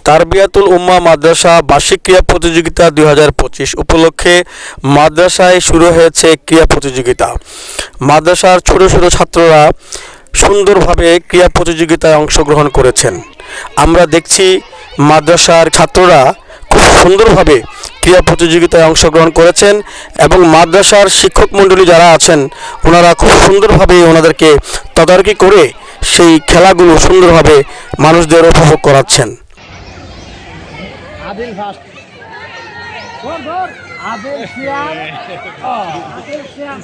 তারবিয়াতুল উম্মাহ মাদ্রাসা বার্ষিক ক্রীড়া প্রতিযোগিতা 2025 উপলক্ষে মাদ্রাসায় শুরু হয়েছে ক্রীড়া প্রতিযোগিতা। মাদ্রাসার ছোট ছোট ছাত্ররা সুন্দরভাবে ক্রীড়া প্রতিযোগিতায় অংশগ্রহণ করেছেন। আমরা দেখছি মাদ্রাসার ছাত্ররা খুব সুন্দরভাবে ক্রীড়া প্রতিযোগিতায় অংশগ্রহণ করেছেন এবং মাদ্রাসার শিক্ষক মণ্ডলী যারা আছেন ওনারা খুব সুন্দরভাবে ওনাদেরকে তদারকি করে সেই খেলাগুলো সুন্দরভাবে মানুষদের উপভোগ করাচ্ছেন। আদিল ফার্স্ট ধর ধর আদিল শিয়াম আদিল শিয়াম